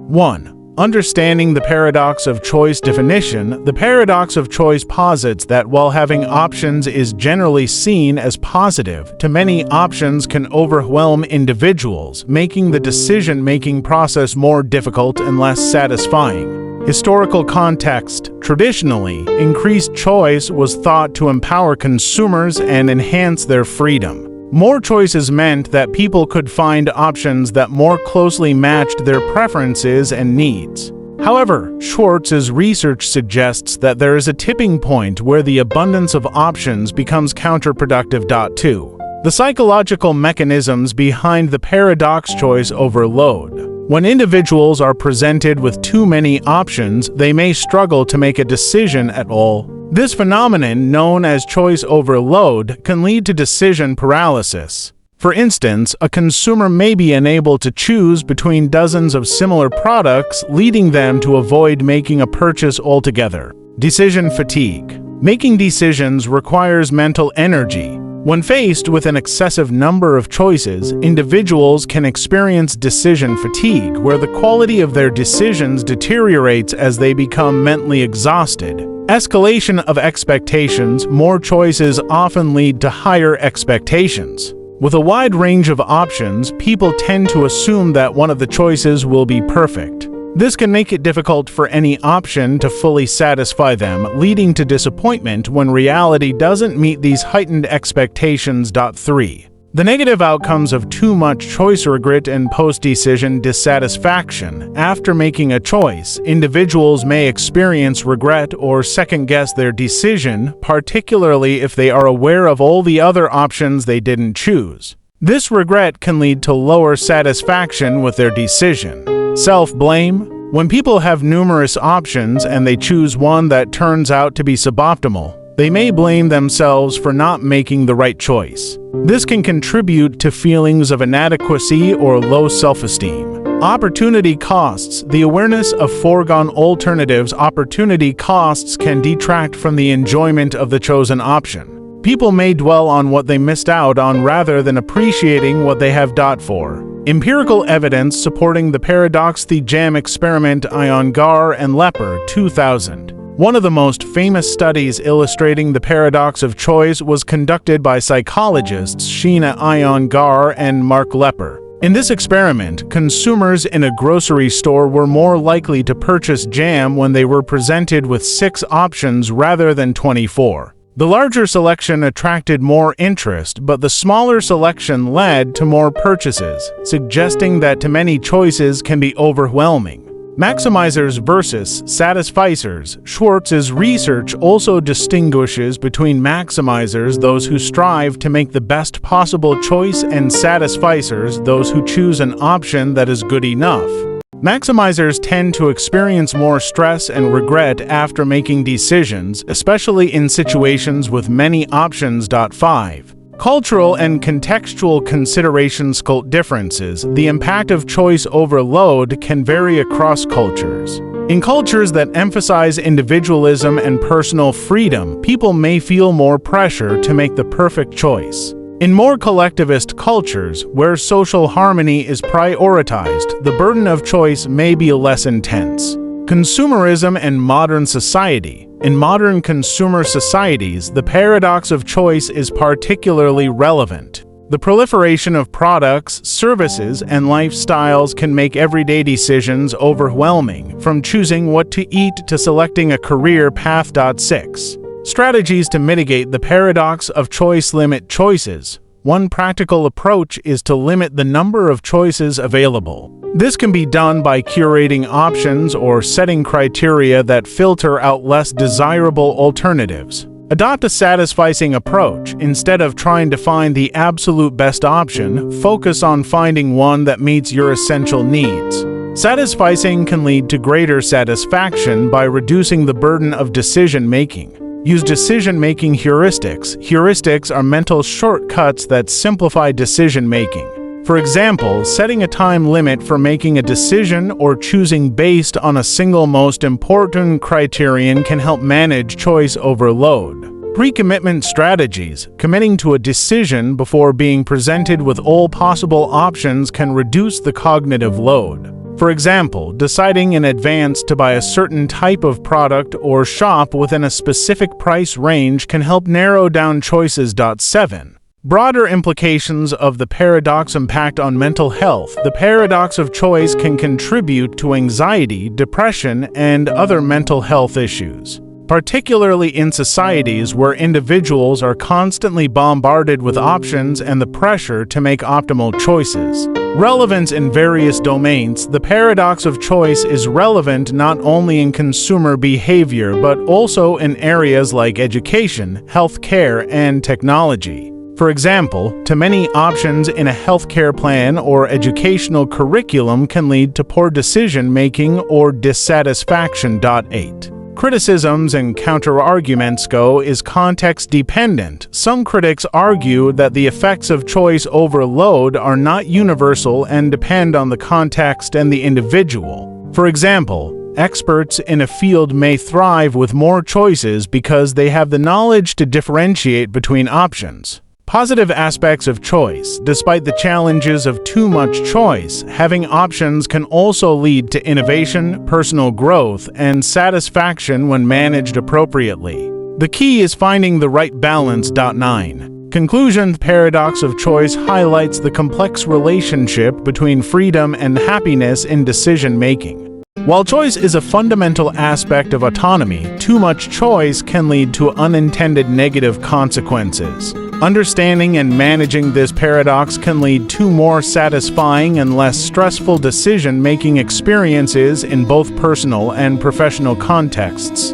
1. Understanding the paradox of choice definition. The paradox of choice posits that while having options is generally seen as positive, too many options can overwhelm individuals, making the decision-making process more difficult and less satisfying. Historical context. Traditionally, increased choice was thought to empower consumers and enhance their freedom. More choices meant that people could find options that more closely matched their preferences and needs. However, Schwartz's research suggests that there is a tipping point where the abundance of options becomes counterproductive. 2. The psychological mechanisms behind the paradox choice overload. When individuals are presented with too many options, they may struggle to make a decision at all. This phenomenon, known as choice overload, can lead to decision paralysis. For instance, a consumer may be unable to choose between dozens of similar products, leading them to avoid making a purchase altogether. Decision fatigue. Making decisions requires mental energy. When faced with an excessive number of choices, individuals can experience decision fatigue, where the quality of their decisions deteriorates as they become mentally exhausted. Escalation of expectations. More choices often lead to higher expectations. With a wide range of options, people tend to assume that one of the choices will be perfect. This can make it difficult for any option to fully satisfy them, leading to disappointment when reality doesn't meet these heightened expectations. 3. The negative outcomes of too much choice. Regret and post-decision dissatisfaction. After making a choice, individuals may experience regret or second-guess their decision, particularly if they are aware of all the other options they didn't choose. This regret can lead to lower satisfaction with their decision. Self-blame. When people have numerous options and they choose one that turns out to be suboptimal, they may blame themselves for not making the right choice. This can contribute to feelings of inadequacy or low self-esteem. Opportunity costs. The awareness of foregone alternatives. Opportunity costs can detract from the enjoyment of the chosen option. People may dwell on what they missed out on rather than appreciating what they have. 4. Empirical evidence supporting the paradox. The JAM experiment. Ion Gar and Lepper, 2000. One of the most famous studies illustrating the paradox of choice was conducted by psychologists Sheena Ion Gar and Mark Lepper. In this experiment, consumers in a grocery store were more likely to purchase jam when they were presented with 6 options rather than 24. The larger selection attracted more interest, but the smaller selection led to more purchases, suggesting that too many choices can be overwhelming. Maximizers versus satisficers. Schwartz's research also distinguishes between maximizers, those who strive to make the best possible choice, and satisficers, those who choose an option that is good enough. Maximizers tend to experience more stress and regret after making decisions, especially in situations with many options. 5. Cultural and contextual considerations. Cult differences. The impact of choice overload can vary across cultures. In cultures that emphasize individualism and personal freedom, people may feel more pressure to make the perfect choice. In more collectivist cultures, where social harmony is prioritized, the burden of choice may be less intense. Consumerism and modern society. In modern consumer societies, the paradox of choice is particularly relevant. The proliferation of products, services, and lifestyles can make everyday decisions overwhelming, from choosing what to eat to selecting a career path. 6. Strategies to mitigate the paradox of choice. Limit choices. One practical approach is to limit the number of choices available. This can be done by curating options or setting criteria that filter out less desirable alternatives. Adopt a satisficing approach. Instead of trying to find the absolute best option, focus on finding one that meets your essential needs. Satisficing can lead to greater satisfaction by reducing the burden of decision-making. Use decision-making heuristics. Heuristics are mental shortcuts that simplify decision-making. For example, setting a time limit for making a decision or choosing based on a single most important criterion can help manage choice overload. Pre-commitment strategies. Committing to a decision before being presented with all possible options can reduce the cognitive load. For example, deciding in advance to buy a certain type of product or shop within a specific price range can help narrow down choices. 7. Broader implications of the paradox impact on mental health. The paradox of choice can contribute to anxiety, depression, and other mental health issues, particularly in societies where individuals are constantly bombarded with options and the pressure to make optimal choices. Relevance in various domains. The paradox of choice is relevant not only in consumer behavior but also in areas like education, healthcare, and technology. For example, too many options in a healthcare plan or educational curriculum can lead to poor decision-making or dissatisfaction. 8. Criticisms and counter-arguments go is context-dependent. Some critics argue that the effects of choice overload are not universal and depend on the context and the individual. For example, experts in a field may thrive with more choices because they have the knowledge to differentiate between options. Positive aspects of choice. Despite the challenges of too much choice, having options can also lead to innovation, personal growth, and satisfaction when managed appropriately. The key is finding the right balance. 9. Conclusion. The paradox of choice highlights the complex relationship between freedom and happiness in decision-making. While choice is a fundamental aspect of autonomy, too much choice can lead to unintended negative consequences. Understanding and managing this paradox can lead to more satisfying and less stressful decision-making experiences in both personal and professional contexts.